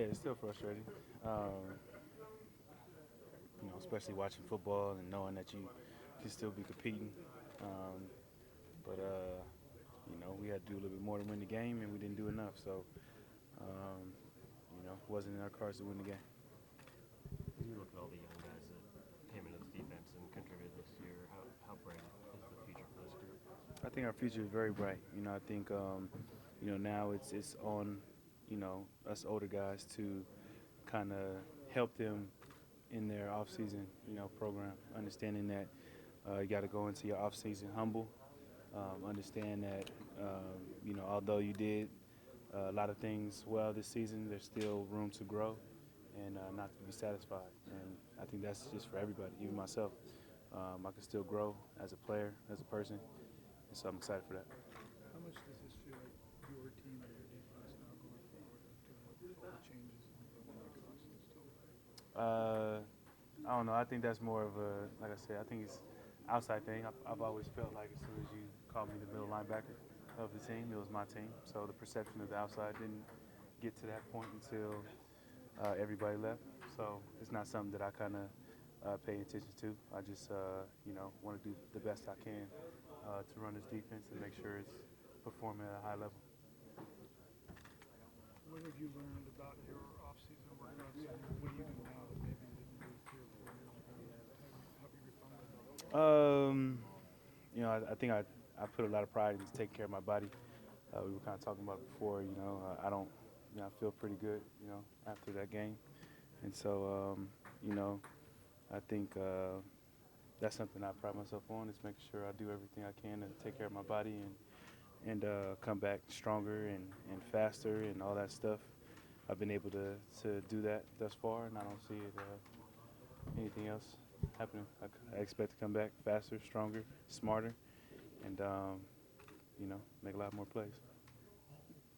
it's still frustrating. Um, especially watching football and knowing that you can still be competing. Um, but we had to do a little bit more to win the game, and we didn't do enough. So, um, it wasn't in our cards to win the game. As you look at all the young guys that came into this defense and contributed this year, how bright is the future for this group? I think our future is very bright. I think now it's on us older guys to kind of help them in their off-season program, understanding that you got to go into your off-season humble. Understand that although you did a lot of things well this season, there's still room to grow and not to be satisfied. And I think that's just for everybody, even myself. I can still grow as a player, as a person, and so I'm excited for that. How much does this feel like your team and your defense now going forward after all the changes and all the constant stuff? Uh, I don't know. I think that's more of a, like I said, I think it's outside thing. I've always felt like as soon as you called me the middle linebacker of the team, it was my team. So the perception of the outside didn't get to that point until everybody left. So it's not something that I kind of pay attention to. I just, want to do the best I can to run this defense and make sure it's performing at a high level. What have you learned about your off-season workouts, and what do you do now that maybe you didn't do 3 or 4 years ago to help you refine it? I think I put a lot of pride into taking care of my body. We were kind of talking about before. I don't, I feel pretty good. After that game, and so I think that's something I pride myself on is making sure I do everything I can to take care of my body and come back stronger and faster and all that stuff. I've been able to do that thus far, and I don't see it anything else happening. I expect to come back faster, stronger, smarter, and make a lot more plays.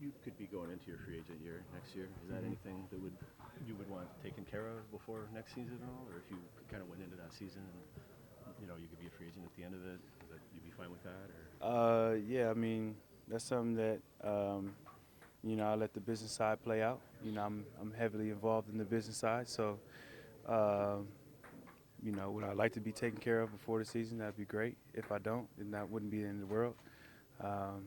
You could be going into your free agent year next year. Is that anything that you would want taken care of before next season at all, or if you kind of went into that season and you could be a free agent at the end of it, that you'd be fine with that? Or Yeah, I mean that's something that I let the business side play out. I'm heavily involved in the business side, so um, would I like to be taken care of before the season? That'd be great. If I don't, then that wouldn't be the end of the world. Um,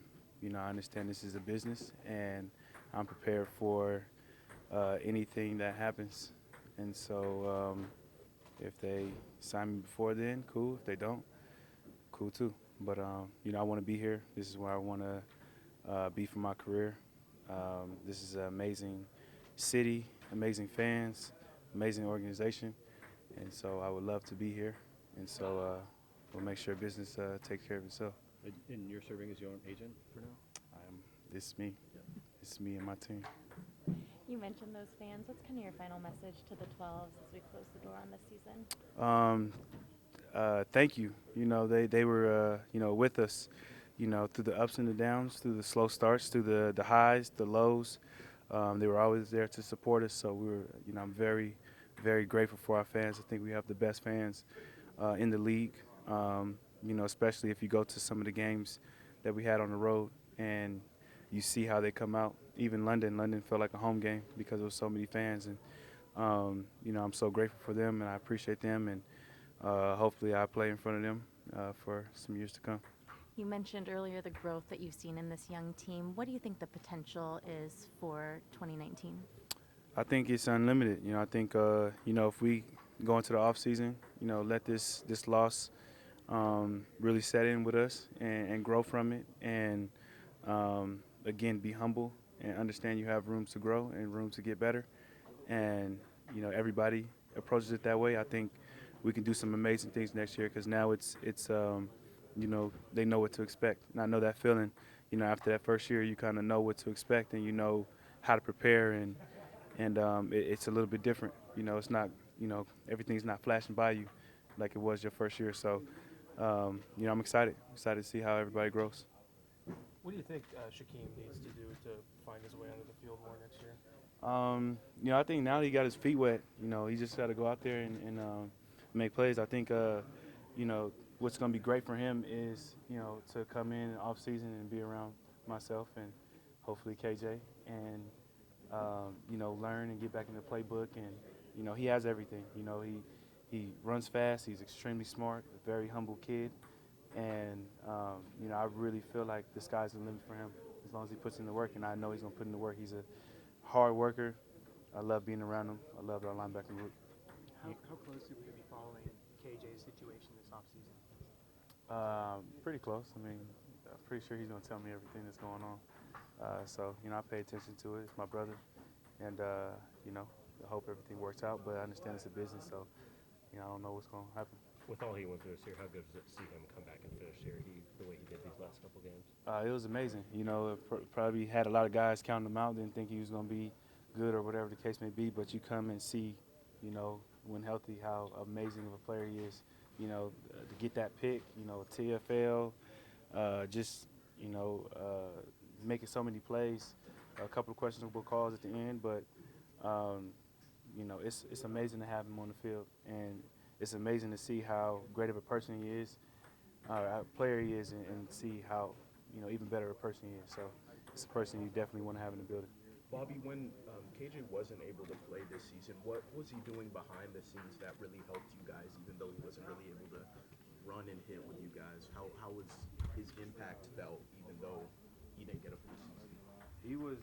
I understand this is a business, and I'm prepared for anything that happens. And so, if they sign me before then, cool. If they don't, cool too. But I want to be here. This is where I want to be for my career. This is an amazing city, amazing fans, amazing organization, and so I would love to be here. And so we'll make sure business takes care of itself. and you're serving as your own agent for now. This is me. Yep. This is me and my team. You mentioned those fans. What's kind of your final message to the 12s as we close the door on this season? Thank you. They were with us, through the ups and the downs, through the slow starts, through the highs, the lows. They were always there to support us. So I'm very, very grateful for our fans. I think we have the best fans in the league. Especially if you go to some of the games that we had on the road and you see how they come out. Even London felt like a home game because there was so many fans, and I'm so grateful for them and I appreciate them, and hopefully I play in front of them for some years to come. You mentioned earlier the growth that you've seen in this young team. What do you think the potential is for 2019? I think it's unlimited. I think if we go into the off season, let this loss really set in with us and grow from it, and again be humble and understand you have room to grow and room to get better, and everybody approaches it that way. I think we can do some amazing things next year because now it's they know what to expect, and I know that feeling. After that first year, you kind of know what to expect and you know how to prepare, and it's a little bit different. It's not everything's not flashing by you like it was your first year. So I'm excited to see how everybody grows. What do you think Shaquem needs to do to find his way onto the field more next year? I think now that he got his feet wet, he just got to go out there and make plays. I think, what's going to be great for him is, to come in off season and be around myself and hopefully KJ and learn and get back in the playbook. And, he has everything. He runs fast. He's extremely smart, a very humble kid. And, I really feel like the sky's the limit for him as long as he puts in the work. And I know he's going to put in the work. He's a hard worker. I love being around him. I love our linebacker group. How closely will you be following KJ's situation this offseason? Pretty close. I mean, I'm pretty sure he's going to tell me everything that's going on. So, I pay attention to it. It's my brother. And, I hope everything works out. But I understand it's a business, so, I don't know what's going to happen. With all he went through this year, how good was it to see him come back and finish here the way he did these last couple games? It was amazing. Probably had a lot of guys counting him out, didn't think he was going to be good or whatever the case may be. But you come and see, when healthy, how amazing of a player he is. To get that pick, TFL, making so many plays, a couple of questionable calls at the end, but it's amazing to have him on the field, and it's amazing to see how great of a person he is, a player he is, and see how even better a person he is. So it's a person you definitely want to have in the building. Bobby, when KJ wasn't able to play this season, what was he doing behind the scenes that really helped you guys, even though he wasn't really able to run and hit with you guys? How was his impact felt, even though he didn't get a full season? He was